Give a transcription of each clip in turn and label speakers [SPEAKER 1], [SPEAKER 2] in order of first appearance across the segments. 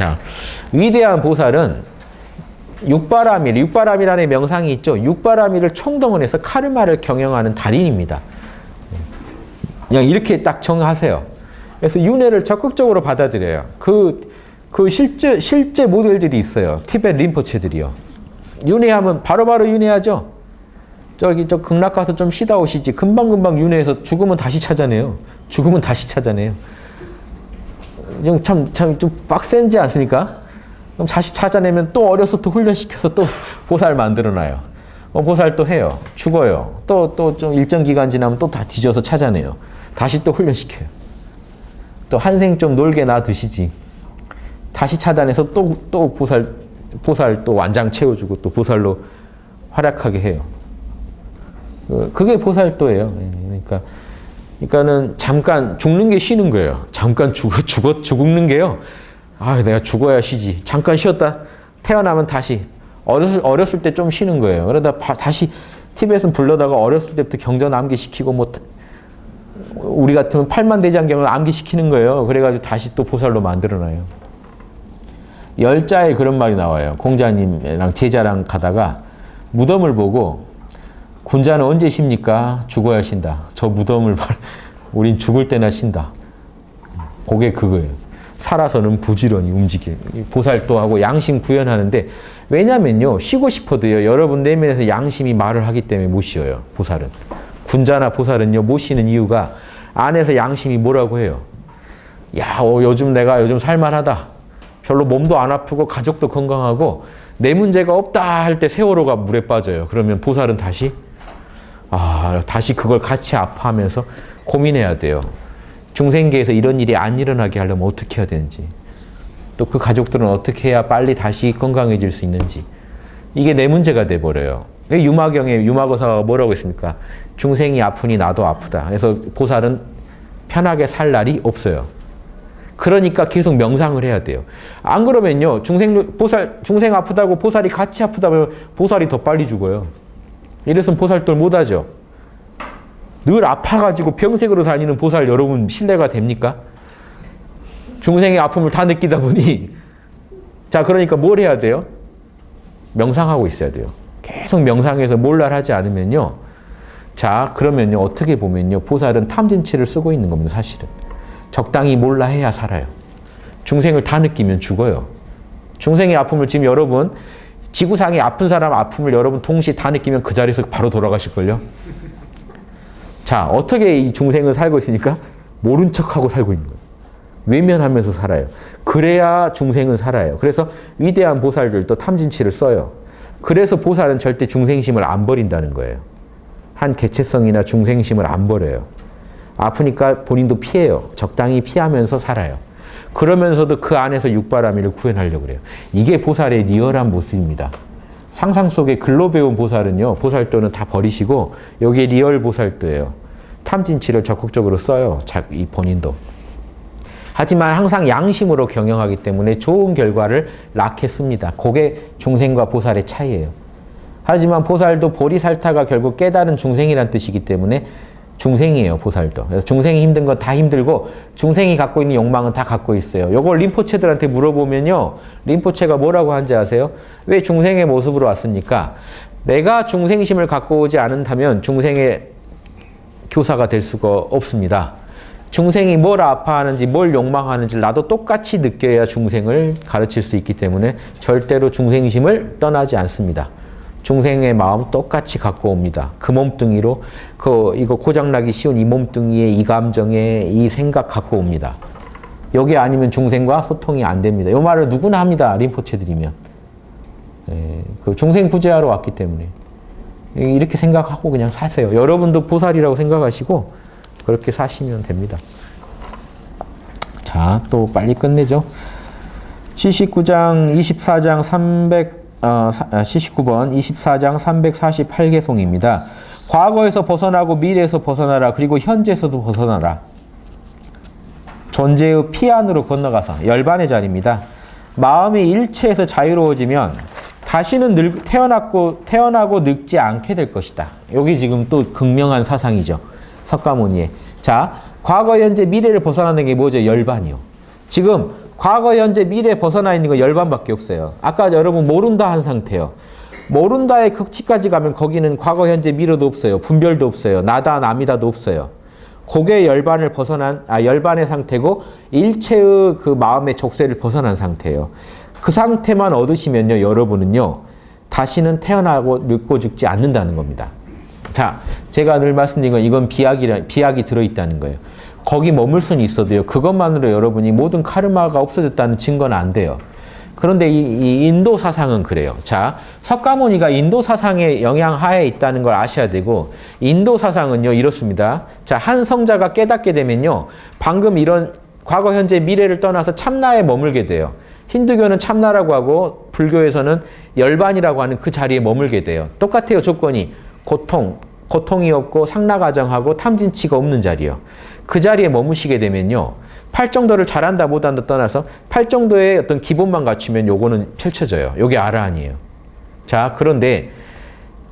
[SPEAKER 1] 자, 위대한 보살은 육바라밀이라는 명상이 있죠. 육바라밀을 총동원해서 카르마를 경영하는 달인입니다. 그냥 이렇게 딱 정하세요. 그래서 윤회를 적극적으로 받아들여요. 실제 모델들이 있어요. 티베트 림포체들이요. 윤회하면 바로바로 윤회하죠. 저 극락 가서 좀 쉬다 오시지. 금방금방 윤회해서 죽으면 다시 찾아내요. 참 좀 빡센지 않습니까? 그럼 다시 찾아내면 또 어려서부터 훈련시켜서 또 보살 만들어놔요. 보살 또 해요. 죽어요. 또 좀 일정 기간 지나면 또 다 뒤져서 찾아내요. 다시 또 훈련시켜요. 또 한 생 좀 놀게 놔두시지. 다시 찾아내서 또 보살 또 완장 채워주고 또 보살로 활약하게 해요. 그게 보살도예요. 그러니까는 잠깐 죽는 게 쉬는 거예요. 잠깐 죽는 게요. 내가 죽어야 쉬지. 잠깐 쉬었다 태어나면 다시 어렸을 때 좀 쉬는 거예요. 그러다 다시 티벳은 불러다가 어렸을 때부터 경전 암기시키고 우리 같으면 팔만대장경을 암기시키는 거예요. 그래가지고 다시 또 보살로 만들어놔요. 열자에 그런 말이 나와요. 공자님이랑 제자랑 가다가 무덤을 보고 군자는 언제 쉽니까? 죽어야 쉰다. 저 무덤을 우린 죽을 때나 쉰다. 그게 그거예요. 살아서는 부지런히 움직여. 보살도하고 양심 구현하는데 왜냐면요. 쉬고 싶어도요. 여러분 내면에서 양심이 말을 하기 때문에 못 쉬어요. 보살은. 군자나 보살은요. 못 쉬는 이유가 안에서 양심이 뭐라고 해요. 요즘 살만하다. 별로 몸도 안 아프고 가족도 건강하고 내 문제가 없다 할 때 세월호가 물에 빠져요. 그러면 보살은 다시 그걸 같이 아파하면서 고민해야 돼요. 중생계에서 이런 일이 안 일어나게 하려면 어떻게 해야 되는지, 또 그 가족들은 어떻게 해야 빨리 다시 건강해질 수 있는지, 이게 내 문제가 돼버려요. 유마경에 유마거사가 뭐라고 했습니까? 중생이 아프니 나도 아프다. 그래서 보살은 편하게 살 날이 없어요. 그러니까 계속 명상을 해야 돼요. 안 그러면요, 중생 아프다고 보살이 같이 아프다면 보살이 더 빨리 죽어요. 이래서 보살들 못하죠. 늘 아파가지고 병색으로 다니는 보살 여러분 신뢰가 됩니까? 중생의 아픔을 다 느끼다 보니 그러니까 뭘 해야 돼요? 명상하고 있어야 돼요. 계속 명상해서 몰랄하지 않으면요. 그러면요, 어떻게 보면요, 보살은 탐진치를 쓰고 있는 겁니다. 사실은 적당히 몰라해야 살아요. 중생을 다 느끼면 죽어요. 중생의 아픔을 지금 여러분, 지구상에 아픈 사람 아픔을 여러분 동시에 다 느끼면 그 자리에서 바로 돌아가실걸요? 어떻게 이 중생은 살고 있으니까? 모른 척하고 살고 있는 거예요. 외면하면서 살아요. 그래야 중생은 살아요. 그래서 위대한 보살들도 탐진치를 써요. 그래서 보살은 절대 중생심을 안 버린다는 거예요. 한 개체성이나 중생심을 안 버려요. 아프니까 본인도 피해요. 적당히 피하면서 살아요. 그러면서도 그 안에서 육바라밀을 구현하려고 그래요. 이게 보살의 리얼한 모습입니다. 상상 속에 글로 배운 보살은요, 보살도는 다 버리시고 여기에 리얼 보살도예요. 탐진치를 적극적으로 써요. 이 본인도. 하지만 항상 양심으로 경영하기 때문에 좋은 결과를 낳겠습니다. 그게 중생과 보살의 차이예요. 하지만 보살도 보리살타가 결국 깨달은 중생이란 뜻이기 때문에 중생이에요, 보살도. 그래서 중생이 힘든 건 다 힘들고 중생이 갖고 있는 욕망은 다 갖고 있어요. 이걸 림포체들한테 물어보면요, 림포체가 뭐라고 하는지 아세요? 왜 중생의 모습으로 왔습니까? 내가 중생심을 갖고 오지 않는다면 중생의 교사가 될 수가 없습니다. 중생이 뭘 아파하는지 뭘 욕망하는지 나도 똑같이 느껴야 중생을 가르칠 수 있기 때문에 절대로 중생심을 떠나지 않습니다. 중생의 마음 똑같이 갖고 옵니다. 그 몸뚱이로 이거 고장나기 쉬운 이 몸뚱이에 이 감정에 이 생각 갖고 옵니다. 여기 아니면 중생과 소통이 안 됩니다. 이 말을 누구나 합니다. 림포체들이면. 그 중생 구제하러 왔기 때문에. 이렇게 생각하고 그냥 사세요. 여러분도 보살이라고 생각하시고 그렇게 사시면 됩니다. 또 빨리 끝내죠. 79장 24장 79번 24장 348개송입니다. 과거에서 벗어나고 미래에서 벗어나라. 그리고 현재에서도 벗어나라. 존재의 피 안으로 건너가서 열반의 자리입니다. 마음이 일체에서 자유로워지면 다시는 태어나고 늙지 않게 될 것이다. 여기 지금 또 극명한 사상이죠. 석가모니의. 과거, 현재, 미래를 벗어나는 게 뭐죠? 열반이요. 지금 과거, 현재, 미래에 벗어나 있는 건 열반밖에 없어요. 아까 여러분 모른다 한 상태요. 모른다의 극치까지 가면 거기는 과거, 현재, 미래도 없어요. 분별도 없어요. 나다, 남이다도 없어요. 그게 열반을 열반의 상태고 일체의 그 마음의 족쇄를 벗어난 상태예요. 그 상태만 얻으시면요, 여러분은요, 다시는 태어나고 늙고 죽지 않는다는 겁니다. 자, 제가 늘 말씀드린 건 이건 비약이 들어있다는 거예요. 거기 머물 수는 있어도요, 그것만으로 여러분이 모든 카르마가 없어졌다는 증거는 안 돼요. 그런데 이 인도 사상은 그래요. 자, 석가모니가 인도 사상의 영향 하에 있다는 걸 아셔야 되고, 인도 사상은요, 이렇습니다. 자, 한 성자가 깨닫게 되면요, 방금 이런 과거, 현재, 미래를 떠나서 참나에 머물게 돼요. 힌두교는 참나라고 하고, 불교에서는 열반이라고 하는 그 자리에 머물게 돼요. 똑같아요, 조건이. 고통이 없고, 상라가정하고, 탐진치가 없는 자리요. 그 자리에 머무시게 되면요, 팔정도를 잘한다 못한다 떠나서 팔정도의 어떤 기본만 갖추면 요거는 펼쳐져요. 요게 아라한이에요. 자, 그런데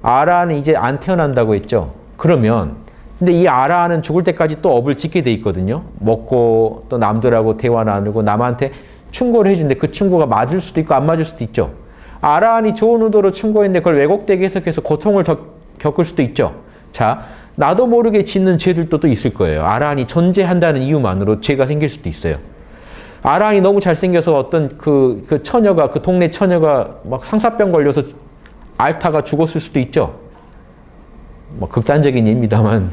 [SPEAKER 1] 아라한은 이제 안 태어난다고 했죠. 그러면 근데 이 아라한은 죽을 때까지 또 업을 짓게 돼 있거든요. 먹고 또 남들하고 대화 나누고 남한테 충고를 해주는데 그 충고가 맞을 수도 있고 안 맞을 수도 있죠. 아라한이 좋은 의도로 충고했는데 그걸 왜곡되게 해석해서 고통을 더 겪을 수도 있죠. 자, 나도 모르게 짓는 죄들도 또 있을 거예요. 아라한이 존재한다는 이유만으로 죄가 생길 수도 있어요. 아라한이 너무 잘생겨서 어떤 그 처녀가, 그 동네 처녀가 막 상사병 걸려서 앓다가 죽었을 수도 있죠. 뭐 극단적인 예입니다만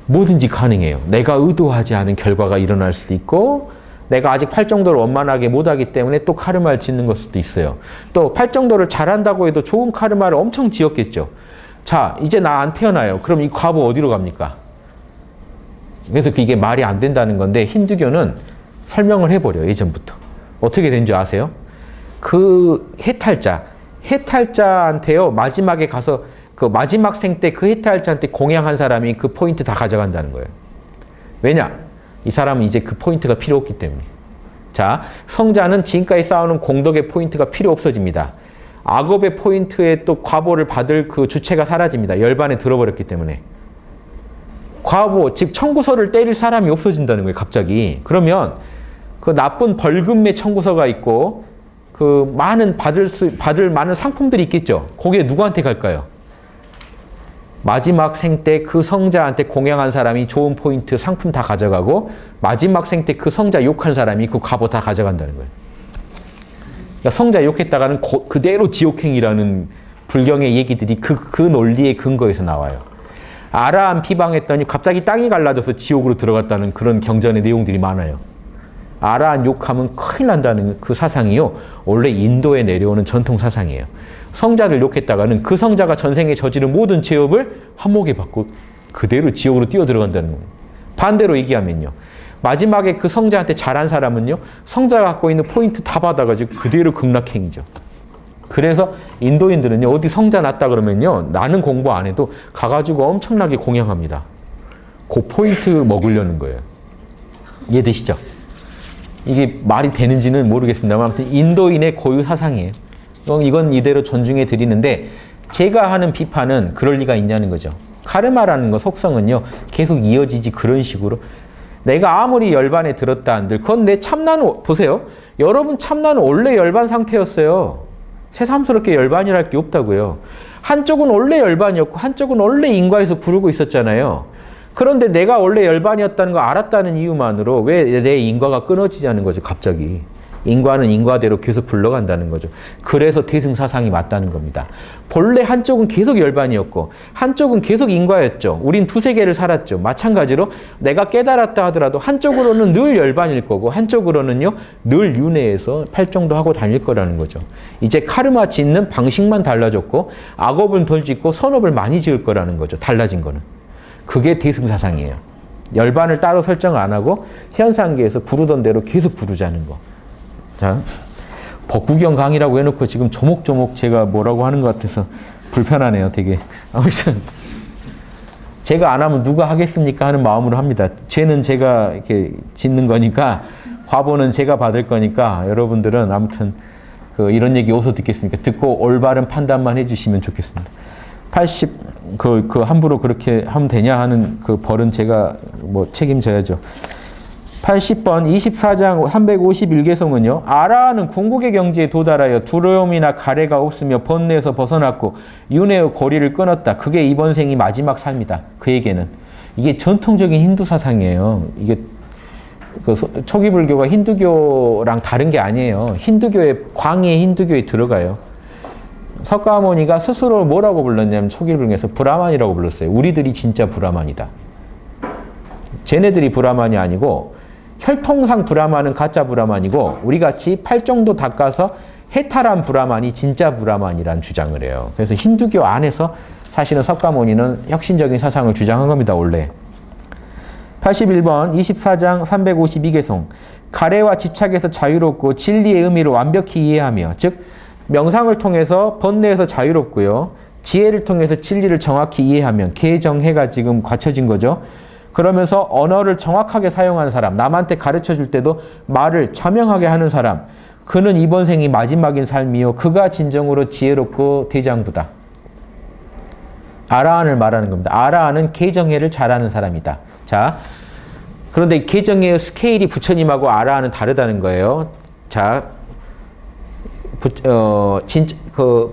[SPEAKER 1] 뭐든지 가능해요. 내가 의도하지 않은 결과가 일어날 수도 있고, 내가 아직 팔정도를 원만하게 못하기 때문에 또 카르마를 짓는 걸 수도 있어요. 또 팔정도를 잘한다고 해도 좋은 카르마를 엄청 지었겠죠. 자, 이제 나 안 태어나요. 그럼 이 과부 어디로 갑니까? 그래서 이게 말이 안 된다는 건데, 힌두교는 설명을 해버려요, 예전부터. 어떻게 된 줄 아세요? 그 해탈자한테요, 마지막에 가서 그 마지막 생 때 그 해탈자한테 공양한 사람이 그 포인트 다 가져간다는 거예요. 왜냐? 이 사람은 이제 그 포인트가 필요 없기 때문에. 자, 성자는 지금까지 쌓아놓은 공덕의 포인트가 필요 없어집니다. 악업의 포인트에 또 과보를 받을 그 주체가 사라집니다. 열반에 들어버렸기 때문에. 과보, 즉 청구서를 때릴 사람이 없어진다는 거예요, 갑자기. 그러면 그 나쁜 벌금의 청구서가 있고 그 많은 받을 많은 상품들이 있겠죠. 거기에 누구한테 갈까요? 마지막 생 때 그 성자한테 공양한 사람이 좋은 포인트, 상품 다 가져가고, 마지막 생 때 그 성자 욕한 사람이 그 과보 다 가져간다는 거예요. 그러니까 성자 욕했다가는 그대로 지옥행이라는 불경의 얘기들이 그 논리의 근거에서 나와요. 아라한 비방했더니 갑자기 땅이 갈라져서 지옥으로 들어갔다는 그런 경전의 내용들이 많아요. 아라한 욕하면 큰일 난다는 그 사상이요, 원래 인도에 내려오는 전통 사상이에요. 성자를 욕했다가는 그 성자가 전생에 저지른 모든 죄업을 한몫에 받고 그대로 지옥으로 뛰어 들어간다는 거예요. 반대로 얘기하면요, 마지막에 그 성자한테 잘한 사람은요, 성자가 갖고 있는 포인트 다 받아가지고 그대로 극락행이죠. 그래서 인도인들은요, 어디 성자 났다 그러면요, 나는 공부 안 해도 가가지고 엄청나게 공양합니다. 그 포인트 먹으려는 거예요. 이해되시죠? 이게 말이 되는지는 모르겠습니다만 아무튼 인도인의 고유 사상이에요. 이건 이대로 존중해 드리는데, 제가 하는 비판은 그럴 리가 있냐는 거죠. 카르마라는 거 속성은요, 계속 이어지지. 그런 식으로 내가 아무리 열반에 들었다 한들 그건 내 참나는, 보세요, 여러분 참나는 원래 열반 상태였어요. 새삼스럽게 열반이랄 게 없다고요. 한쪽은 원래 열반이었고 한쪽은 원래 인과에서 부르고 있었잖아요. 그런데 내가 원래 열반이었다는 거 알았다는 이유만으로 왜 내 인과가 끊어지자는 거죠, 갑자기. 인과는 인과대로 계속 불러간다는 거죠. 그래서 대승사상이 맞다는 겁니다. 본래 한쪽은 계속 열반이었고 한쪽은 계속 인과였죠. 우린 두세 개를 살았죠. 마찬가지로 내가 깨달았다 하더라도 한쪽으로는 늘 열반일 거고 한쪽으로는요, 늘 윤회에서 팔정도 하고 다닐 거라는 거죠. 이제 카르마 짓는 방식만 달라졌고 악업을 덜 짓고 선업을 많이 지을 거라는 거죠. 달라진 거는. 그게 대승사상이에요. 열반을 따로 설정 안 하고 현상계에서 부르던 대로 계속 부르자는 거. 자, 법구경 강의라고 해놓고 지금 조목조목 제가 뭐라고 하는 것 같아서 불편하네요, 되게. 아무튼 제가 안 하면 누가 하겠습니까 하는 마음으로 합니다. 죄는 제가 이렇게 짓는 거니까, 과보는 제가 받을 거니까 여러분들은 아무튼 이런 얘기 어디서 듣겠습니까? 듣고 올바른 판단만 해주시면 좋겠습니다. 함부로 그렇게 하면 되냐 하는 그 벌은 제가 뭐 책임져야죠. 80번 24장 351개송은요. 아라는 궁극의 경지에 도달하여 두려움이나 가래가 없으며 번뇌에서 벗어났고 윤회의 고리를 끊었다. 그게 이번 생이 마지막 삶이다. 그에게는. 이게 전통적인 힌두 사상이에요. 이게 그 초기 불교가 힌두교랑 다른 게 아니에요. 광해 힌두교에 들어가요. 석가모니가 스스로 뭐라고 불렀냐면 초기 불교에서 브라만이라고 불렀어요. 우리들이 진짜 브라만이다. 쟤네들이 브라만이 아니고 혈통상 브라만은 가짜 브라만이고 우리같이 팔정도 닦아서 해탈한 브라만이 진짜 브라만이란 주장을 해요. 그래서 힌두교 안에서 사실은 석가모니는 혁신적인 사상을 주장한 겁니다. 원래. 81번 24장 352개송 가래와 집착에서 자유롭고 진리의 의미를 완벽히 이해하며 즉 명상을 통해서 번뇌에서 자유롭고요. 지혜를 통해서 진리를 정확히 이해하면 개정해가 지금 갖춰진 거죠. 그러면서 언어를 정확하게 사용하는 사람, 남한테 가르쳐줄 때도 말을 자명하게 하는 사람, 그는 이번 생이 마지막인 삶이요. 그가 진정으로 지혜롭고 대장부다. 아라한을 말하는 겁니다. 아라한은 개정해를 잘하는 사람이다. 자, 그런데 개정해의 스케일이 부처님하고 아라한은 다르다는 거예요. 자,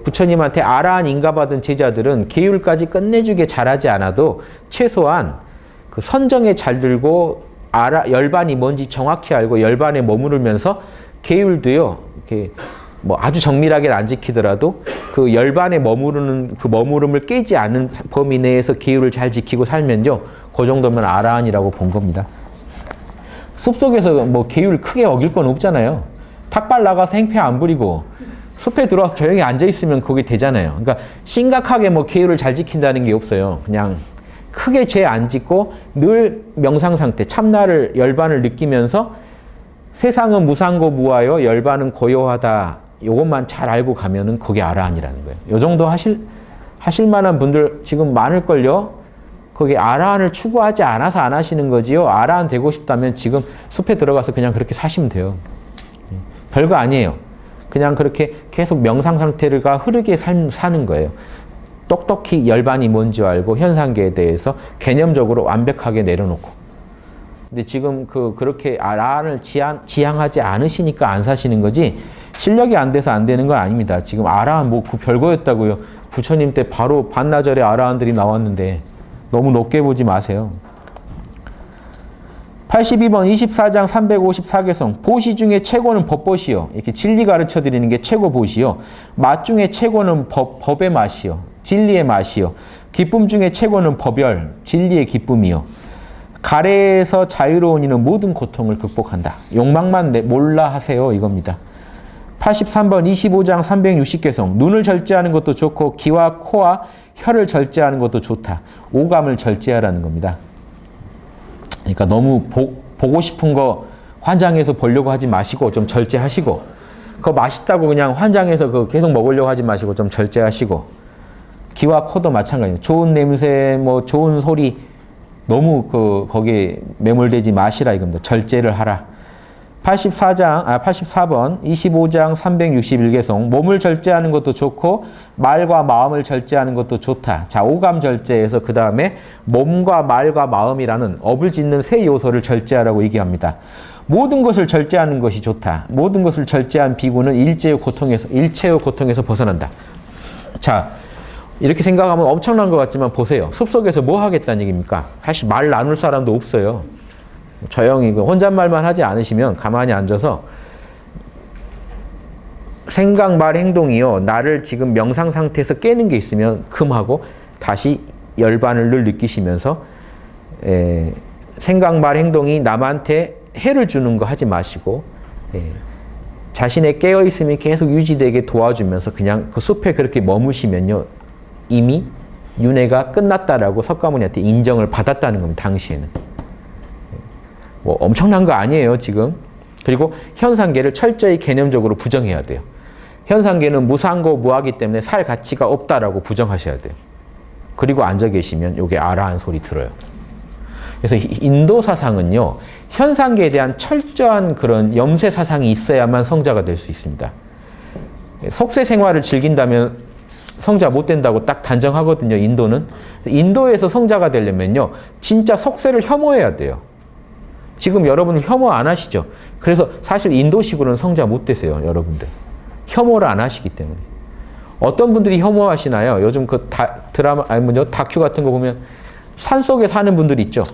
[SPEAKER 1] 부처님한테 아라한 인가받은 제자들은 계율까지 끝내주게 잘하지 않아도 최소한 그 선정에 잘 들고 열반이 뭔지 정확히 알고 열반에 머무르면서 계율도요. 이렇게 뭐 아주 정밀하게 안 지키더라도 그 열반에 머무르는 그 머무름을 깨지 않는 범위 내에서 계율을 잘 지키고 살면요. 그 정도면 아라한이라고 본 겁니다. 숲속에서 뭐 계율 크게 어길 건 없잖아요. 탁발 나가서 행패 안 부리고 숲에 들어와서 조용히 앉아 있으면 그게 되잖아요. 그러니까 심각하게 뭐 계율을 잘 지킨다는 게 없어요. 그냥 크게 죄 안 짓고 늘 명상 상태, 참나를 열반을 느끼면서 세상은 무상고 무하여 열반은 고요하다. 요것만 잘 알고 가면은 그게 아라한이라는 거예요. 요 정도 하실 만한 분들 지금 많을걸요. 거기 아라한을 추구하지 않아서 안 하시는 거지요. 아라한 되고 싶다면 지금 숲에 들어가서 그냥 그렇게 사시면 돼요. 별거 아니에요. 그냥 그렇게 계속 명상 상태가 흐르게 사는 거예요. 똑똑히 열반이 뭔지 알고 현상계에 대해서 개념적으로 완벽하게 내려놓고. 근데 지금 그렇게 아라한을 지향하지 않으시니까 안 사시는 거지 실력이 안 돼서 안 되는 건 아닙니다. 지금 아라한 뭐 그 별거였다고요. 부처님 때 바로 반나절에 아라한들이 나왔는데 너무 높게 보지 마세요. 82번 24장 354개성 보시 중에 최고는 법보시요. 이렇게 진리 가르쳐 드리는 게 최고 보시요. 맛 중에 최고는 법의 맛이요. 진리의 맛이요. 기쁨 중에 최고는 법열, 진리의 기쁨이요. 가래에서 자유로운 이는 모든 고통을 극복한다. 욕망만 몰라 하세요. 이겁니다. 83번 25장 360개성 눈을 절제하는 것도 좋고 귀와 코와 혀를 절제하는 것도 좋다. 오감을 절제하라는 겁니다. 그러니까 너무 보고 싶은 거 환장해서 보려고 하지 마시고 좀 절제하시고 그거 맛있다고 그냥 환장해서 그거 계속 먹으려고 하지 마시고 좀 절제하시고 귀와 코도 마찬가지예요. 좋은 냄새, 뭐 좋은 소리 너무 거기에 매몰되지 마시라 이겁니다. 절제를 하라. 84번 25장 361개송 몸을 절제하는 것도 좋고 말과 마음을 절제하는 것도 좋다. 자, 오감 절제에서 그 다음에 몸과 말과 마음이라는 업을 짓는 세 요소를 절제하라고 얘기합니다. 모든 것을 절제하는 것이 좋다. 모든 것을 절제한 비구는 일체의 고통에서 벗어난다. 자, 이렇게 생각하면 엄청난 것 같지만 보세요. 숲속에서 뭐 하겠다는 얘기입니까? 사실 말 나눌 사람도 없어요. 조용히 혼잣말만 하지 않으시면 가만히 앉아서 생각, 말, 행동이요. 나를 지금 명상 상태에서 깨는 게 있으면 금하고 다시 열반을 늘 느끼시면서 생각, 말, 행동이 남한테 해를 주는 거 하지 마시고 자신의 깨어있음이 계속 유지되게 도와주면서 그냥 그 숲에 그렇게 머무시면요. 이미 윤회가 끝났다라고 석가모니한테 인정을 받았다는 겁니다. 당시에는. 뭐 엄청난 거 아니에요, 지금. 그리고 현상계를 철저히 개념적으로 부정해야 돼요. 현상계는 무상고 무하기 때문에 살 가치가 없다라고 부정하셔야 돼요. 그리고 앉아 계시면 요게 아라한 소리 들어요. 그래서 인도 사상은요, 현상계에 대한 철저한 그런 염세 사상이 있어야만 성자가 될 수 있습니다. 속세 생활을 즐긴다면 성자 못 된다고 딱 단정하거든요, 인도는. 인도에서 성자가 되려면요, 진짜 속세를 혐오해야 돼요. 지금 여러분 혐오 안 하시죠? 그래서 사실 인도식으로는 성자 못 되세요, 여러분들. 혐오를 안 하시기 때문에. 어떤 분들이 혐오하시나요? 요즘 그 드라마, 아니면 다큐 같은 거 보면 산속에 사는 분들 있죠?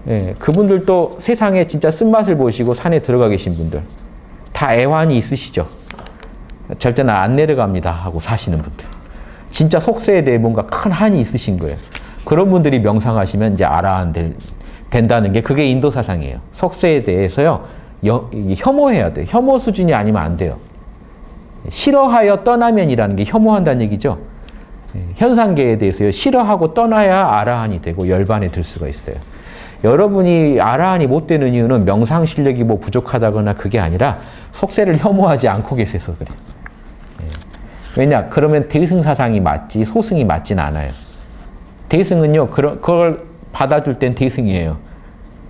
[SPEAKER 1] 예, 그분들도 세상에 진짜 쓴맛을 보시고 산에 들어가 계신 분들. 다 애환이 있으시죠? 절대 나 안 내려갑니다 하고 사시는 분들. 진짜 속세에 대해 뭔가 큰 한이 있으신 거예요. 그런 분들이 명상하시면 이제 아라한 된다는 게 그게 인도 사상이에요. 속세에 대해서요, 혐오해야 돼요. 혐오 수준이 아니면 안 돼요. 싫어하여 떠나면이라는 게 혐오한다는 얘기죠. 현상계에 대해서요, 싫어하고 떠나야 아라한이 되고 열반에 들 수가 있어요. 여러분이 아라한이 못 되는 이유는 명상 실력이 뭐 부족하다거나 그게 아니라 속세를 혐오하지 않고 계셔서 그래요. 왜냐? 그러면 대승 사상이 맞지 소승이 맞진 않아요. 대승은요, 그걸 받아줄 땐 대승이에요.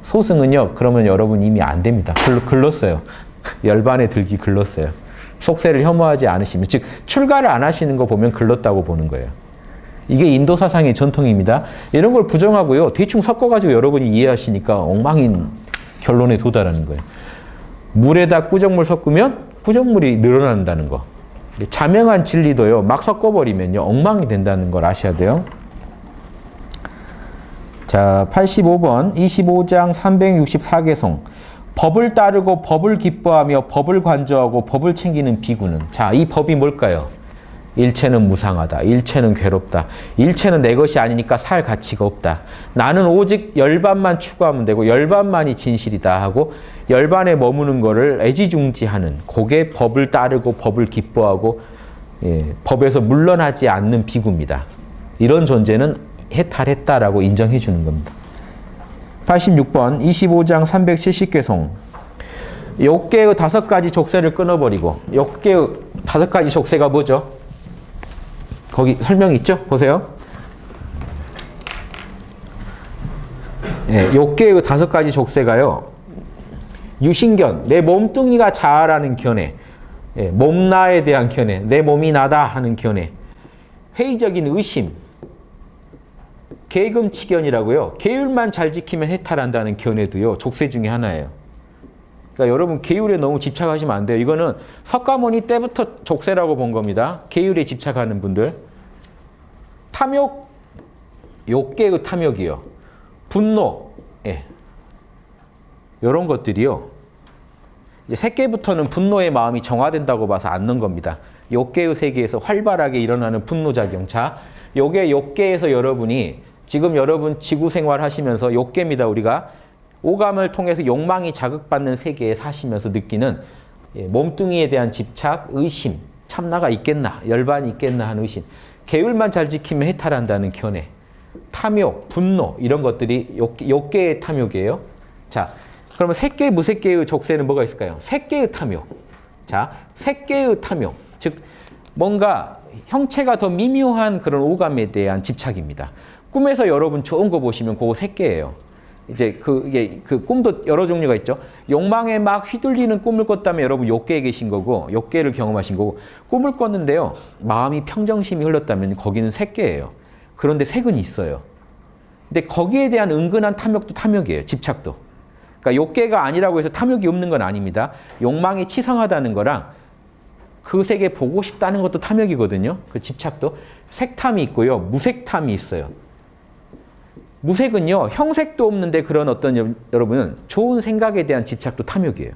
[SPEAKER 1] 소승은요, 그러면 여러분 이미 안 됩니다. 글렀어요. 열반에 들기 글렀어요. 속세를 혐오하지 않으시면, 즉 출가를 안 하시는 거 보면 글렀다고 보는 거예요. 이게 인도 사상의 전통입니다. 이런 걸 부정하고요, 대충 섞어가지고 여러분이 이해하시니까 엉망인 결론에 도달하는 거예요. 물에다 꾸정물 섞으면 꾸정물이 늘어난다는 거. 자명한 진리도요, 막 섞어버리면요, 엉망이 된다는 걸 아셔야 돼요. 자, 85번 25장 364개송. 법을 따르고 법을 기뻐하며 법을 관조하고 법을 챙기는 비구는. 자, 이 법이 뭘까요? 일체는 무상하다. 일체는 괴롭다. 일체는 내 것이 아니니까 살 가치가 없다. 나는 오직 열반만 추구하면 되고 열반만이 진실이다 하고 열반에 머무는 거를 애지중지하는, 그게 법을 따르고 법을 기뻐하고, 예, 법에서 물러나지 않는 비구입니다. 이런 존재는 해탈했다라고 인정해 주는 겁니다. 86번 25장 370개송. 욕계의 5가지 족쇄를 끊어버리고. 욕계의 5가지 족쇄가 뭐죠? 거기 설명 있죠? 보세요. 예, 욕계의 5가지 족쇄가요, 유신견, 내 몸뚱이가 자아라는 견해, 예, 몸나에 대한 견해, 내 몸이 나다 하는 견해, 회의적인 의심, 계금치견이라고요. 계율만 잘 지키면 해탈한다는 견해도요, 족쇄 중에 하나예요. 그러니까 여러분 계율에 너무 집착하시면 안 돼요. 이거는 석가모니 때부터 족쇄라고 본 겁니다. 계율에 집착하는 분들. 탐욕, 욕계의 탐욕이요. 분노, 예. 이런 것들이요. 이제 새끼부터는 분노의 마음이 정화된다고 봐서 앉는 겁니다. 욕계의 세계에서 활발하게 일어나는 분노작용. 자, 요게 욕계에서 여러분이 지금 여러분 지구 생활 하시면서 욕계입니다. 우리가 오감을 통해서 욕망이 자극받는 세계에 사시면서 느끼는, 예, 몸뚱이에 대한 집착, 의심, 참나가 있겠나, 열반이 있겠나 하는 의심. 계율만 잘 지키면 해탈한다는 견해. 탐욕, 분노, 이런 것들이 욕계의 탐욕이에요. 자, 그러면 색계, 무색계의 족쇄는 뭐가 있을까요? 색계의 탐욕. 자, 색계의 탐욕. 즉, 뭔가 형체가 더 미묘한 그런 오감에 대한 집착입니다. 꿈에서 여러분 좋은 거 보시면 그거 색계예요. 이제 이게 꿈도 여러 종류가 있죠. 욕망에 막 휘둘리는 꿈을 꿨다면 여러분 욕계에 계신 거고, 욕계를 경험하신 거고, 꿈을 꿨는데요, 마음이 평정심이 흘렀다면 거기는 색계예요. 그런데 색은 있어요. 근데 거기에 대한 은근한 탐욕도 탐욕이에요. 집착도. 그러니까 욕계가 아니라고 해서 탐욕이 없는 건 아닙니다. 욕망이 치성하다는 거랑 그 세계 보고 싶다는 것도 탐욕이거든요. 그 집착도. 색탐이 있고요, 무색탐이 있어요. 무색은요, 형색도 없는데 그런 어떤, 여러분은 좋은 생각에 대한 집착도 탐욕이에요.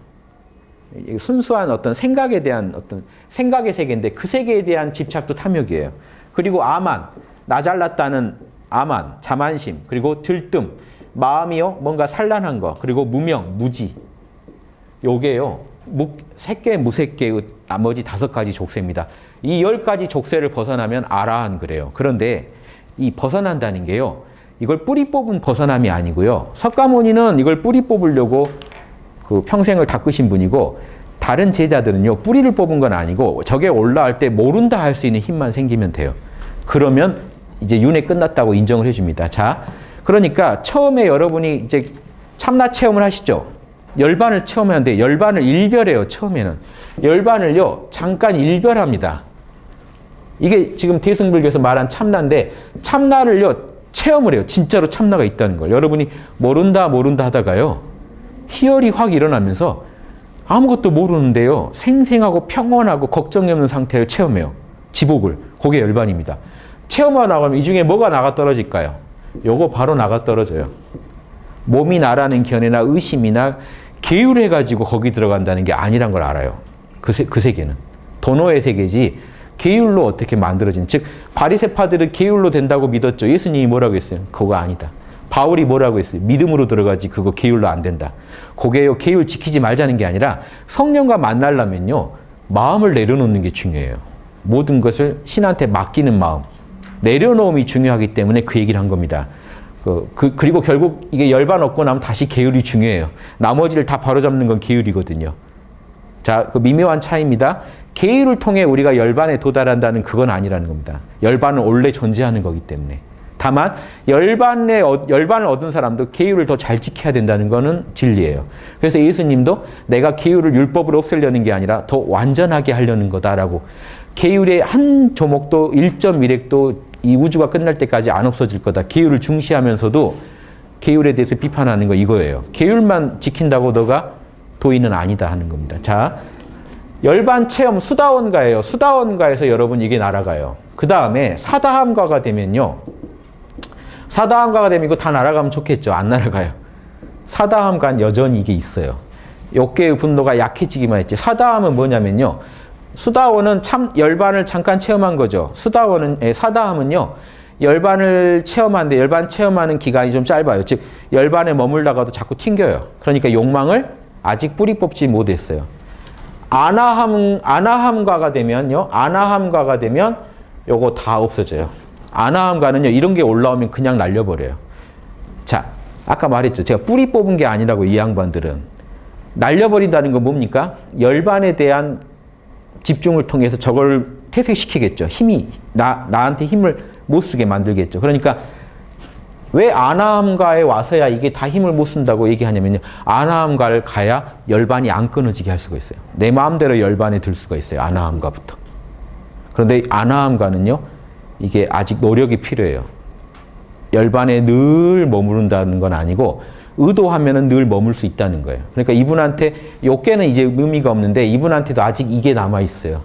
[SPEAKER 1] 순수한 어떤 생각에 대한 어떤 생각의 세계인데 그 세계에 대한 집착도 탐욕이에요. 그리고 아만, 나 잘났다는 아만, 자만심, 그리고 들뜸, 마음이요, 뭔가 산란한 거, 그리고 무명, 무지. 요게요, 색계, 무색계의 나머지 5가지 족쇄입니다. 이 10가지 족쇄를 벗어나면 아라한 그래요. 그런데 이 벗어난다는 게요, 이걸 뿌리 뽑은 벗어남이 아니고요. 석가모니는 이걸 뿌리 뽑으려고 그 평생을 닦으신 분이고, 다른 제자들은요, 뿌리를 뽑은 건 아니고 저게 올라갈 때 모른다 할 수 있는 힘만 생기면 돼요. 그러면 이제 윤회 끝났다고 인정을 해줍니다. 자, 그러니까 처음에 여러분이 이제 참나 체험을 하시죠. 열반을 체험하는데 열반을 일별해요. 처음에는 열반을요, 잠깐 일별합니다. 이게 지금 대승불교에서 말한 참나인데, 참나를요 체험을 해요. 진짜로 참나가 있다는 걸. 여러분이 모른다 하다가요, 희열이 확 일어나면서 아무것도 모르는데요. 생생하고 평온하고 걱정이 없는 상태를 체험해요. 지복을. 그게 열반입니다. 체험하고 나가면 이 중에 뭐가 나가 떨어질까요? 요거 바로 나가 떨어져요. 몸이 나라는 견해나 의심이나 계율해가지고 거기 들어간다는 게 아니란 걸 알아요. 그 세계는. 도노의 세계지 계율로 어떻게 만들어진. 즉 바리새파들은 계율로 된다고 믿었죠. 예수님이 뭐라고 했어요? 그거 아니다. 바울이 뭐라고 했어요? 믿음으로 들어가지 그거 계율로 안 된다. 그게요 계율 지키지 말자는 게 아니라 성령과 만나려면요 마음을 내려놓는 게 중요해요. 모든 것을 신한테 맡기는 마음. 내려놓음이 중요하기 때문에 그 얘기를 한 겁니다. 그리고 결국 이게 열반 얻고 나면 다시 계율이 중요해요. 나머지를 다 바로잡는 건 계율이거든요. 자, 그 미묘한 차이입니다. 계율을 통해 우리가 열반에 도달한다는 그건 아니라는 겁니다. 열반은 원래 존재하는 거기 때문에. 다만 열반을 얻은 사람도 계율을 더 잘 지켜야 된다는 거는 진리예요. 그래서 예수님도 내가 계율을 율법으로 없애려는 게 아니라 더 완전하게 하려는 거다라고. 계율의 한 조목도 1.1획도 이 우주가 끝날 때까지 안 없어질 거다. 계율을 중시하면서도 계율에 대해서 비판하는 거 이거예요. 계율만 지킨다고 너가 도인은 아니다 하는 겁니다. 자, 열반 체험 수다원가예요. 수다원가에서 여러분 이게 날아가요. 그 다음에 사다함가가 되면요. 사다함가가 되면 이거 다 날아가면 좋겠죠. 안 날아가요. 사다함가는 여전히 이게 있어요. 욕계의 분노가 약해지기만 했지. 사다함은 뭐냐면요. 수다원은 참 열반을 잠깐 체험한 거죠. 사다함은요. 열반을 체험하는데 열반 체험하는 기간이 좀 짧아요. 즉 열반에 머물다가도 자꾸 튕겨요. 그러니까 욕망을 아직 뿌리 뽑지 못했어요. 아나함가가 되면요. 아나함가가 되면 요거 다 없어져요. 아나함가는요. 이런 게 올라오면 그냥 날려버려요. 자, 아까 말했죠. 제가 뿌리 뽑은 게 아니라고 이 양반들은. 날려버린다는 건 뭡니까? 열반에 대한 집중을 통해서 저걸 퇴색시키겠죠. 힘이 나한테 힘을 못 쓰게 만들겠죠. 그러니까 왜 아나함가에 와서야 이게 다 힘을 못 쓴다고 얘기하냐면요. 아나함가를 가야 열반이 안 끊어지게 할 수가 있어요. 내 마음대로 열반에 들 수가 있어요. 아나함가부터. 그런데 아나함가는요. 이게 아직 노력이 필요해요. 열반에 늘 머무른다는 건 아니고 의도하면은 늘 머물 수 있다는 거예요. 그러니까 이분한테 욕계는 이제 의미가 없는데 이분한테도 아직 이게 남아 있어요.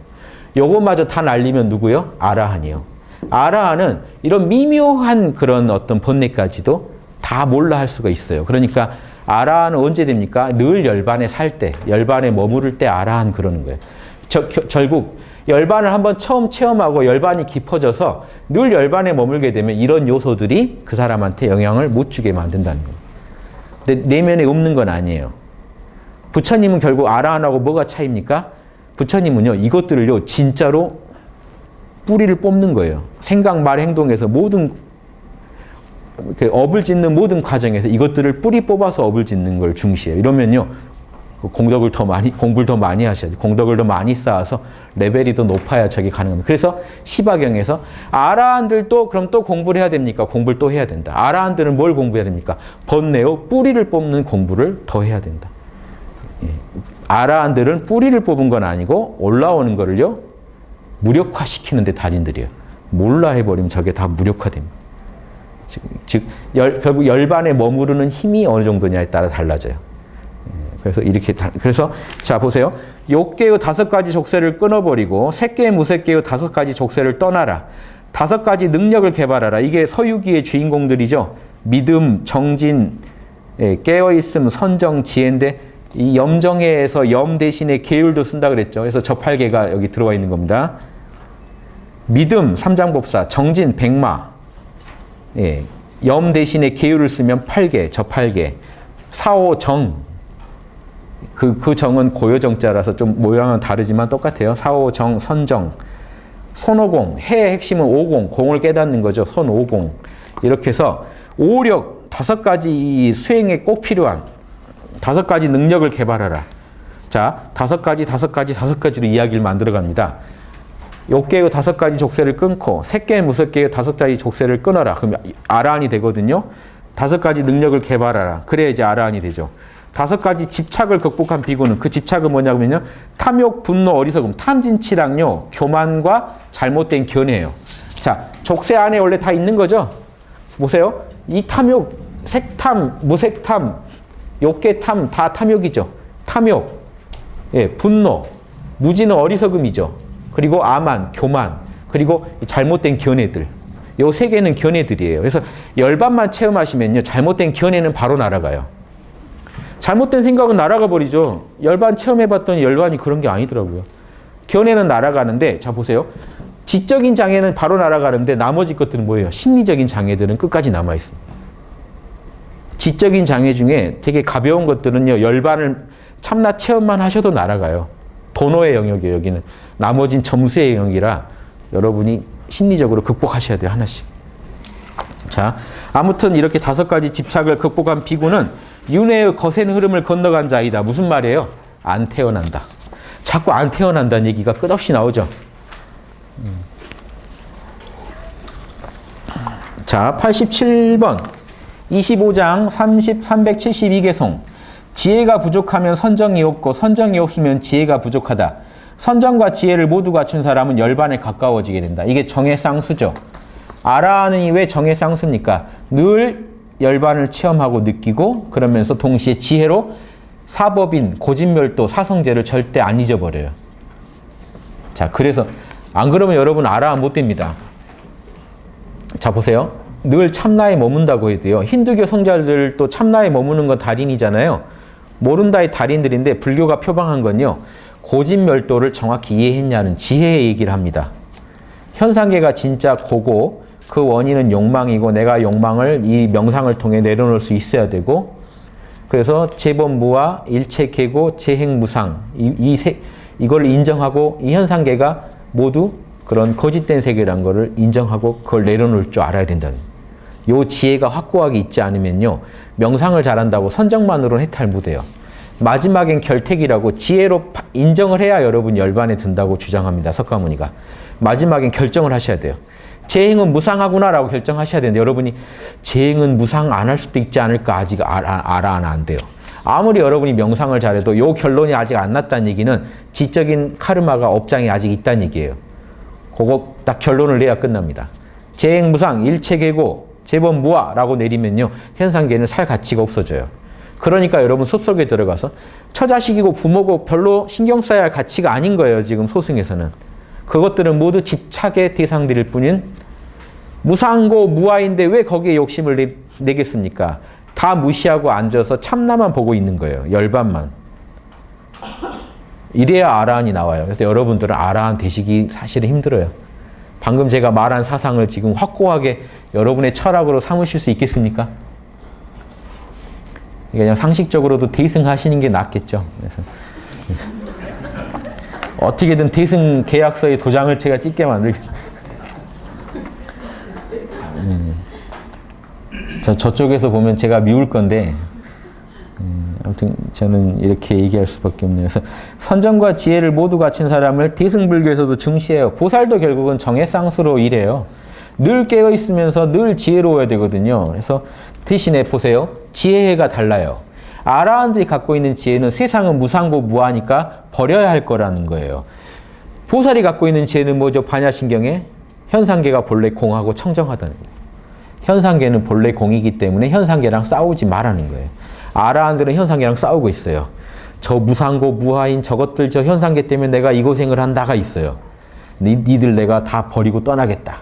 [SPEAKER 1] 요것마저 다 날리면 누구요? 아라한이요. 아라한은 이런 미묘한 그런 어떤 번뇌까지도 다 몰라 할 수가 있어요. 그러니까 아라한은 언제 됩니까? 늘 열반에 살 때, 열반에 머무를 때 아라한 그러는 거예요. 결국 열반을 한번 처음 체험하고 열반이 깊어져서 늘 열반에 머물게 되면 이런 요소들이 그 사람한테 영향을 못 주게 만든다는 거예요. 근데 내면에 없는 건 아니에요. 부처님은 결국 아라한하고 뭐가 차이입니까? 부처님은요, 이것들을요, 진짜로 뿌리를 뽑는 거예요. 생각, 말, 행동에서 모든, 업을 짓는 모든 과정에서 이것들을 뿌리 뽑아서 업을 짓는 걸 중시해요. 이러면요, 공부를 더 많이 하셔야 돼요. 공덕을 더 많이 쌓아서 레벨이 더 높아야 저게 가능합니다. 그래서 시바경에서 아라한들도 그럼 또 공부를 해야 됩니까? 공부를 또 해야 된다. 아라한들은 뭘 공부해야 됩니까? 번뇌요, 뿌리를 뽑는 공부를 더 해야 된다. 예. 아라한들은 뿌리를 뽑은 건 아니고 올라오는 거를요, 무력화시키는데 달인들이에요. 몰라 해버리면 저게 다 무력화됩니다. 결국 열반에 머무르는 힘이 어느 정도냐에 따라 달라져요. 그래서 자 보세요. 욕계의 5가지 족쇄를 끊어버리고 색계 무색계의 5가지 족쇄를 떠나라. 5가지 능력을 개발하라. 이게 서유기의 주인공들이죠. 믿음, 정진, 깨어있음, 선정, 지혜인데 이 염정회에서 염 대신에 계율도 쓴다 그랬죠. 그래서 저팔계가 여기 들어와 있는 겁니다. 믿음, 삼장법사, 정진, 백마, 염 대신에 계율을 쓰면 8개, 저팔계, 사오정, 그 정은 고요정자라서 좀 모양은 다르지만 똑같아요. 사오정, 선정, 손오공, 해의 핵심은 오공, 공을 깨닫는 거죠. 손오공. 이렇게 해서 오력 5가지 수행에 꼭 필요한 5가지 능력을 개발하라. 자, 5가지로 이야기를 만들어 갑니다. 욕계의 5가지 족쇄를 끊고 색계 무색계의 5가지 족쇄를 끊어라. 그럼 아라한이 되거든요. 5가지 능력을 개발하라. 그래야 이제 아라한이 되죠. 5가지 집착을 극복한 비구는 그 집착은 뭐냐면요. 탐욕, 분노, 어리석음, 탐진치랑요. 교만과 잘못된 견해예요. 자, 족쇄 안에 원래 다 있는 거죠. 보세요. 이 탐욕, 색탐, 무색탐, 욕계탐 다 탐욕이죠. 탐욕, 예, 분노, 무지는 어리석음이죠. 그리고 아만, 교만, 그리고 잘못된 견해들. 요 세 개는 견해들이에요. 그래서 열반만 체험하시면요, 잘못된 견해는 바로 날아가요. 잘못된 생각은 날아가 버리죠. 열반 체험해봤더니 열반이 그런 게 아니더라고요. 견해는 날아가는데, 자 보세요. 지적인 장애는 바로 날아가는데 나머지 것들은 뭐예요? 심리적인 장애들은 끝까지 남아있습니다. 지적인 장애 중에 되게 가벼운 것들은요, 열반을 참나 체험만 하셔도 날아가요. 도노의 영역이에요, 여기는. 나머진 점수의 영역이라 여러분이 심리적으로 극복하셔야 돼요, 하나씩. 자, 아무튼 이렇게 5가지 집착을 극복한 비구는 윤회의 거센 흐름을 건너간 자이다. 무슨 말이에요? 안 태어난다. 자꾸 안 태어난다는 얘기가 끝없이 나오죠. 자, 87번 25장 372개송. 지혜가 부족하면 선정이 없고 선정이 없으면 지혜가 부족하다. 선정과 지혜를 모두 갖춘 사람은 열반에 가까워지게 된다. 이게 정해쌍수죠. 아라한이 왜 정해쌍수입니까? 늘 열반을 체험하고 느끼고 그러면서 동시에 지혜로 사법인, 고진멸도, 사성제를 절대 안 잊어버려요. 자, 그래서 안 그러면 여러분 아라한 못 됩니다. 자, 보세요. 늘 참나에 머문다고 해도요. 힌두교 성자들도 참나에 머무는 건 달인이잖아요. 모른다의 달인들인데 불교가 표방한 건요. 고진멸도를 정확히 이해했냐는 지혜의 얘기를 합니다. 현상계가 진짜 고고 그 원인은 욕망이고 내가 욕망을 이 명상을 통해 내려놓을 수 있어야 되고 그래서 재범무와 일체계고 재행무상 이걸 인정하고 이 현상계가 모두 그런 거짓된 세계란 거를 인정하고 그걸 내려놓을 줄 알아야 된다는 요 지혜가 확고하게 있지 않으면요. 명상을 잘한다고 선정만으로는 해탈 못해요. 마지막엔 결택이라고 지혜로 인정을 해야 여러분 열반에 든다고 주장합니다. 석가모니가. 마지막엔 결정을 하셔야 돼요. 재행은 무상하구나라고 결정하셔야 되는데 여러분이 재행은 무상 안 할 수도 있지 않을까 아직 안 돼요. 아무리 여러분이 명상을 잘해도 요 결론이 아직 안 났다는 얘기는 지적인 카르마가 업장이 아직 있다는 얘기예요. 그거 딱 결론을 내야 끝납니다. 재행 무상, 일체계고, 재범 무아라고 내리면요. 현상계는 살 가치가 없어져요. 그러니까 여러분 숲속에 들어가서 처자식이고 부모고 별로 신경 써야 할 가치가 아닌 거예요. 지금 소승에서는. 그것들은 모두 집착의 대상들일 뿐인 무상고 무아인데 왜 거기에 욕심을 내겠습니까? 다 무시하고 앉아서 참나만 보고 있는 거예요. 열반만. 이래야 아라한이 나와요. 그래서 여러분들은 아라한 되시기 사실은 힘들어요. 방금 제가 말한 사상을 지금 확고하게 여러분의 철학으로 삼으실 수 있겠습니까? 그냥 상식적으로도 대승하시는 게 낫겠죠. 그래서 어떻게든 대승 계약서에 도장을 제가 찍게 만들겠습니다. 저쪽에서 보면 제가 미울 건데 아무튼 저는 이렇게 얘기할 수밖에 없네요. 그래서 선정과 지혜를 모두 갖춘 사람을 대승불교에서도 중시해요. 보살도 결국은 정해쌍수로 일해요. 늘 깨어있으면서 늘 지혜로워야 되거든요. 그래서 대신에 보세요. 지혜가 달라요. 아라한들이 갖고 있는 지혜는 세상은 무상고 무아니까 버려야 할 거라는 거예요. 보살이 갖고 있는 지혜는 뭐죠? 반야신경에 현상계가 본래 공하고 청정하다는 거예요. 현상계는 본래 공이기 때문에 현상계랑 싸우지 말라는 거예요. 아라한들은 현상계랑 싸우고 있어요. 저 무상고 무아인 저것들 저 현상계 때문에 내가 이 고생을 한다가 있어요. 니들 내가 다 버리고 떠나겠다.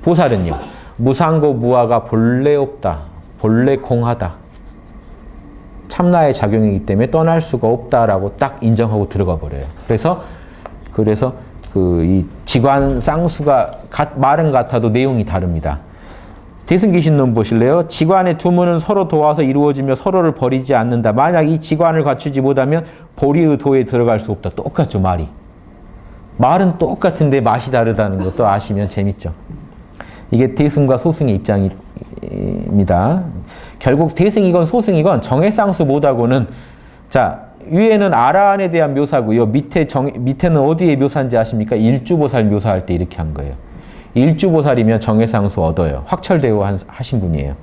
[SPEAKER 1] 보살은요. 무상고 무아가 본래 없다. 본래 공하다. 참나의 작용이기 때문에 떠날 수가 없다라고 딱 인정하고 들어가 버려요. 그래서 이 지관 쌍수가 말은 같아도 내용이 다릅니다. 대승기신론 보실래요? 지관의 두문은 서로 도와서 이루어지며 서로를 버리지 않는다. 만약 이 지관을 갖추지 못하면 보리의 도에 들어갈 수 없다. 똑같죠, 말이. 말은 똑같은데 맛이 다르다는 것도 아시면 재밌죠. 이게 대승과 소승의 입장입니다. 결국 대승이건 소승이건 정해쌍수 못하고는 자 위에는 아라한에 대한 묘사고요. 밑에는 어디에 묘사인지 아십니까? 일주보살 묘사할 때 이렇게 한 거예요. 일주보살이면 정해쌍수 얻어요. 확철대오 하신 분이에요.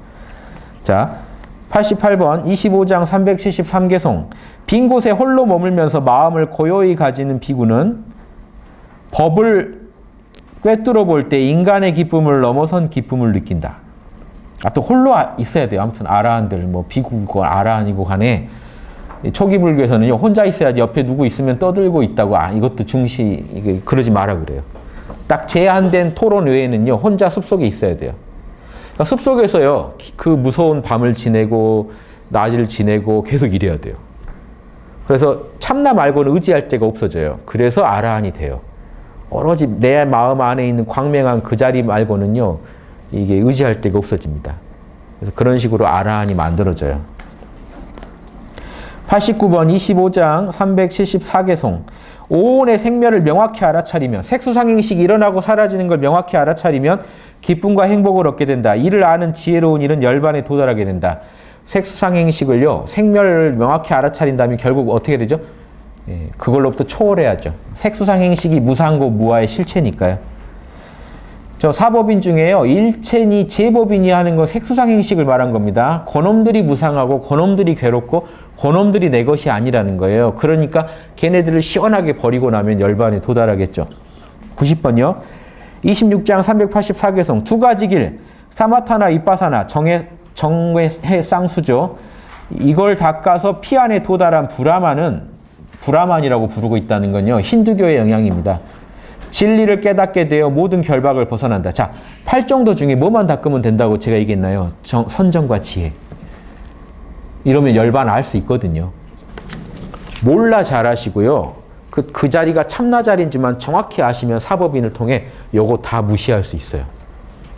[SPEAKER 1] 자, 88번 25장 373개송. 빈 곳에 홀로 머물면서 마음을 고요히 가지는 비구는 법을 꿰뚫어 볼 때 인간의 기쁨을 넘어선 기쁨을 느낀다. 또 홀로 있어야 돼요. 아무튼 아라한들, 뭐 비구고 아라한이고 간에 초기 불교에서는요, 혼자 있어야지 옆에 누구 있으면 떠들고 있다고, 이것도 중시, 그러지 마라 그래요. 딱 제한된 토론 외에는요, 혼자 숲속에 있어야 돼요. 그러니까 숲속에서요, 그 무서운 밤을 지내고, 낮을 지내고 계속 이래야 돼요. 그래서 참나 말고는 의지할 데가 없어져요. 그래서 아라한이 돼요. 오로지 내 마음 안에 있는 광명한 그 자리 말고는요, 이게 의지할 데가 없어집니다. 그래서 그런 식으로 아라한이 만들어져요. 89번 25장 374개송. 오온의 생멸을 명확히 알아차리면, 색수상행식이 일어나고 사라지는 걸 명확히 알아차리면 기쁨과 행복을 얻게 된다. 이를 아는 지혜로운 일은 열반에 도달하게 된다. 색수상행식을요, 생멸을 명확히 알아차린다면 결국 어떻게 되죠? 그걸로부터 초월해야죠. 색수상행식이 무상고 무아의 실체니까요. 저 사법인 중에요, 일체니 제법인이 하는 건 색수상행식을 말한 겁니다. 그놈들이 무상하고 그놈들이 괴롭고 그놈들이 내 것이 아니라는 거예요. 그러니까 걔네들을 시원하게 버리고 나면 열반에 도달하겠죠. 90번요. 26장 384개송. 두 가지 길, 사마타나 이빠사나, 정회 쌍수죠. 이걸 닦아서 피 안에 도달한 브라만이라고 부르고 있다는 건요, 힌두교의 영향입니다. 진리를 깨닫게 되어 모든 결박을 벗어난다. 자, 8정도 중에 뭐만 닦으면 된다고 제가 얘기했나요? 선정과 지혜. 이러면 열반 알 수 있거든요. 몰라 잘하시고요. 그 자리가 참나 자리인지만 정확히 아시면 사법인을 통해 요거 다 무시할 수 있어요.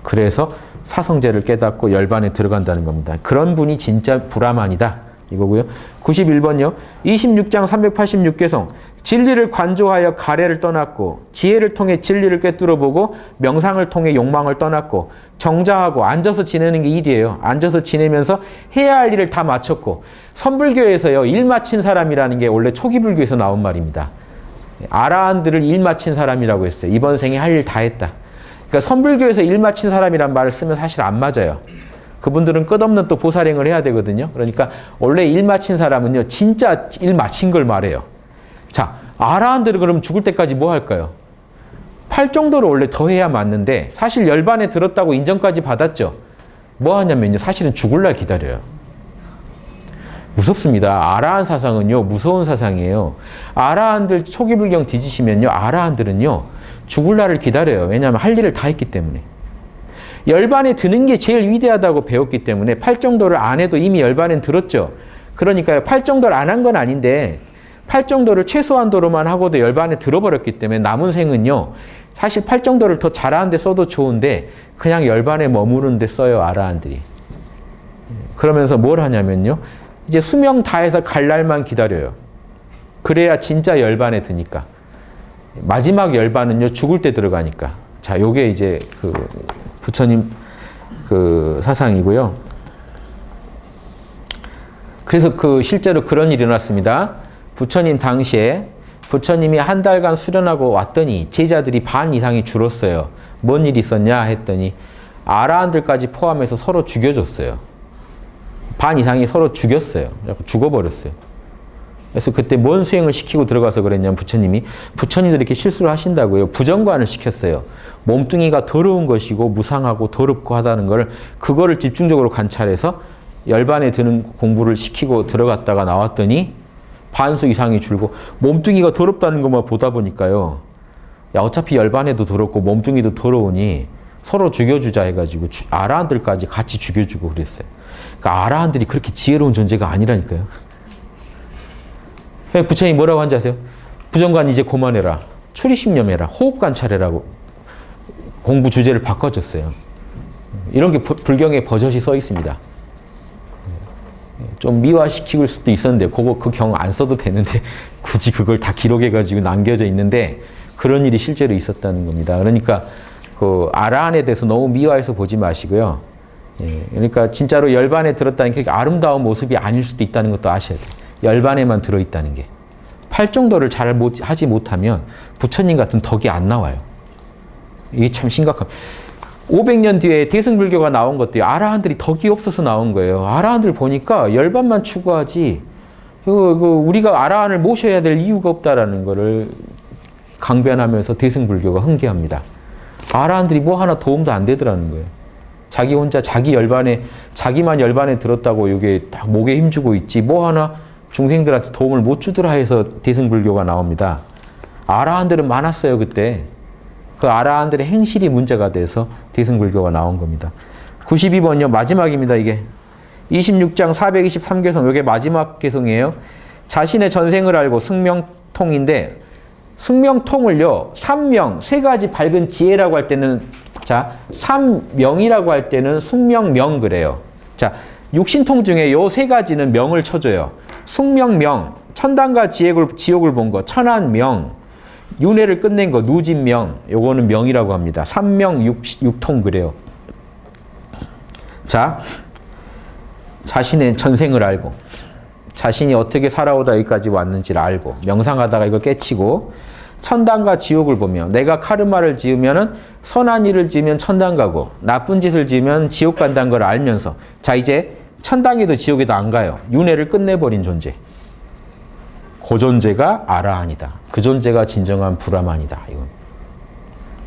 [SPEAKER 1] 그래서 사성제를 깨닫고 열반에 들어간다는 겁니다. 그런 분이 진짜 브라만이다. 이거고요. 91번요. 26장 386개송. 진리를 관조하여 가래를 떠났고, 지혜를 통해 진리를 꿰뚫어 보고, 명상을 통해 욕망을 떠났고, 정자하고 앉아서 지내는 게 일이에요. 앉아서 지내면서 해야 할 일을 다 마쳤고, 선불교에서요, 일 마친 사람이라는 게 원래 초기 불교에서 나온 말입니다. 아라한들을 일 마친 사람이라고 했어요. 이번 생에 할 일 다 했다. 그러니까 선불교에서 일 마친 사람이란 말을 쓰면 사실 안 맞아요. 그분들은 끝없는 또 보살행을 해야 되거든요. 그러니까 원래 일 마친 사람은요, 진짜 일 마친 걸 말해요. 자, 아라한들은 그럼 죽을 때까지 뭐 할까요? 8정도를 원래 더 해야 맞는데, 사실 열반에 들었다고 인정까지 받았죠. 뭐 하냐면요, 사실은 죽을 날 기다려요. 무섭습니다. 아라한 사상은요, 무서운 사상이에요. 아라한들 초기 불경 뒤지시면요, 아라한들은요, 죽을 날을 기다려요. 왜냐하면 할 일을 다 했기 때문에. 열반에 드는 게 제일 위대하다고 배웠기 때문에 8정도를 안 해도 이미 열반엔 들었죠. 그러니까요, 8정도를 안 한 건 아닌데 8정도를 최소한도로만 하고도 열반에 들어버렸기 때문에 남은 생은요, 사실 8정도를 더 잘하는데 써도 좋은데 그냥 열반에 머무르는 데 써요, 아라한들이. 그러면서 뭘 하냐면요, 이제 수명 다해서 갈 날만 기다려요. 그래야 진짜 열반에 드니까. 마지막 열반은요, 죽을 때 들어가니까. 자, 요게 이제 그 부처님 그 사상이고요. 그래서 실제로 그런 일이 일어났습니다. 부처님 당시에 부처님이 한 달간 수련하고 왔더니 제자들이 반 이상이 줄었어요. 뭔 일이 있었냐 했더니 아라한들까지 포함해서 서로 죽여줬어요. 반 이상이 서로 죽였어요. 죽어버렸어요. 그래서 그때 뭔 수행을 시키고 들어가서 그랬냐면 부처님들이 이렇게 실수를 하신다고요. 부정관을 시켰어요. 몸뚱이가 더러운 것이고 무상하고 더럽고 하다는 그거를 집중적으로 관찰해서 열반에 드는 공부를 시키고 들어갔다가 나왔더니 반수 이상이 줄고, 몸뚱이가 더럽다는 것만 보다 보니까요, 야, 어차피 열반에도 더럽고 몸뚱이도 더러우니 서로 죽여주자 해가지고 아라한들까지 같이 죽여주고 그랬어요. 그러니까 아라한들이 그렇게 지혜로운 존재가 아니라니까요. 부처님이 뭐라고 한지 아세요? 부정관 이제 그만해라. 출이심념해라. 호흡 관찰해라고 공부 주제를 바꿔줬어요. 이런 게 불경에 버젓이 써 있습니다. 좀 미화시킬 수도 있었는데 그 경 안 써도 되는데 굳이 그걸 다 기록해가지고 남겨져 있는데 그런 일이 실제로 있었다는 겁니다. 그러니까 그 아라한에 대해서 너무 미화해서 보지 마시고요. 그러니까 진짜로 열반에 들었다는 게 아름다운 모습이 아닐 수도 있다는 것도 아셔야 돼요. 열반에만 들어있다는 게. 8정도를 잘 하지 못하면 부처님 같은 덕이 안 나와요. 이게 참 심각합니다. 500년 뒤에 대승불교가 나온 것도 아라한들이 덕이 없어서 나온 거예요. 아라한들 보니까 열반만 추구하지 우리가 아라한을 모셔야 될 이유가 없다라는 거를 강변하면서 대승불교가 흥계합니다. 아라한들이 뭐 하나 도움도 안 되더라는 거예요. 자기 혼자 자기만 열반에 들었다고 이게 딱 목에 힘주고 있지 뭐 하나 중생들한테 도움을 못 주더라 해서 대승불교가 나옵니다. 아라한들은 많았어요 그때. 그 아라한들의 행실이 문제가 돼서 대승불교가 나온 겁니다. 92번요. 마지막입니다 이게. 26장 423개성 이게 마지막 개성이에요. 자신의 전생을 알고 승명통인데 승명통을요. 삼명 세 가지 밝은 지혜라고 할 때는 자 삼명이라고 할 때는 숙명명 그래요. 자 육신통 중에 요 세 가지는 명을 쳐줘요. 숙명명 천당과 지옥을 본 거 천안명 윤회를 끝낸 거 누진명 요거는 명이라고 합니다. 삼명 육통 그래요. 자 자신의 전생을 알고 자신이 어떻게 살아오다 여기까지 왔는지를 알고 명상하다가 이걸 깨치고 천당과 지옥을 보며 내가 카르마를 지으면은 선한 일을 지으면 천당 가고 나쁜 짓을 지으면 지옥 간다는 걸 알면서 자 이제 천당에도 지옥에도 안 가요. 윤회를 끝내버린 존재. 그 존재가 아라한이다. 그 존재가 진정한 브라만이다. 이건.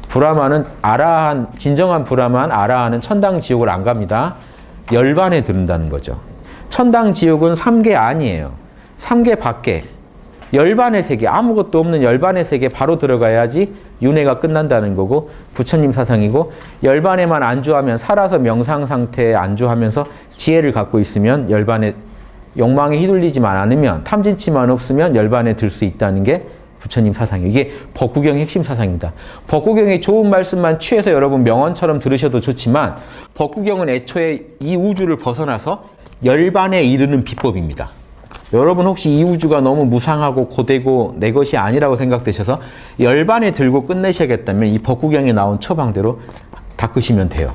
[SPEAKER 1] 브라만은 아라한 진정한 브라만 아라한은 천당 지옥을 안 갑니다. 열반에 들은다는 거죠. 천당 지옥은 3계 아니에요. 3계 밖에 열반의 세계 아무것도 없는 열반의 세계 바로 들어가야지 윤회가 끝난다는 거고 부처님 사상이고 열반에만 안주하면 살아서 명상 상태에 안주하면서 지혜를 갖고 있으면 열반에 욕망에 휘둘리지만 않으면 탐진치만 없으면 열반에 들 수 있다는 게 부처님 사상이에요. 이게 법구경의 핵심 사상입니다. 법구경의 좋은 말씀만 취해서 여러분 명언처럼 들으셔도 좋지만 법구경은 애초에 이 우주를 벗어나서 열반에 이르는 비법입니다. 여러분 혹시 이 우주가 너무 무상하고 고되고 내 것이 아니라고 생각되셔서 열반에 들고 끝내셔야겠다면 이 법구경에 나온 처방대로 닦으시면 돼요.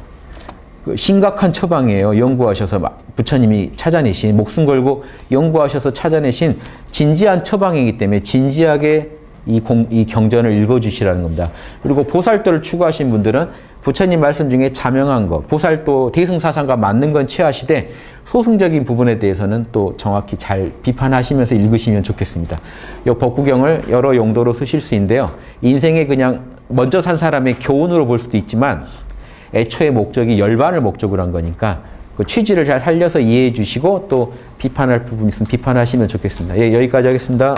[SPEAKER 1] 심각한 처방이에요. 연구하셔서 부처님이 찾아내신 목숨 걸고 연구하셔서 찾아내신 진지한 처방이기 때문에 진지하게 이 경전을 읽어주시라는 겁니다. 그리고 보살도를 추구하신 분들은 부처님 말씀 중에 자명한 것, 보살도 대승사상과 맞는 건 취하시되 소승적인 부분에 대해서는 또 정확히 잘 비판하시면서 읽으시면 좋겠습니다. 이 법구경을 여러 용도로 쓰실 수 있는데요. 인생에 그냥 먼저 산 사람의 교훈으로 볼 수도 있지만 애초의 목적이 열반을 목적으로 한 거니까 그 취지를 잘 살려서 이해해 주시고 또 비판할 부분 있으면 비판하시면 좋겠습니다. 예, 여기까지 하겠습니다.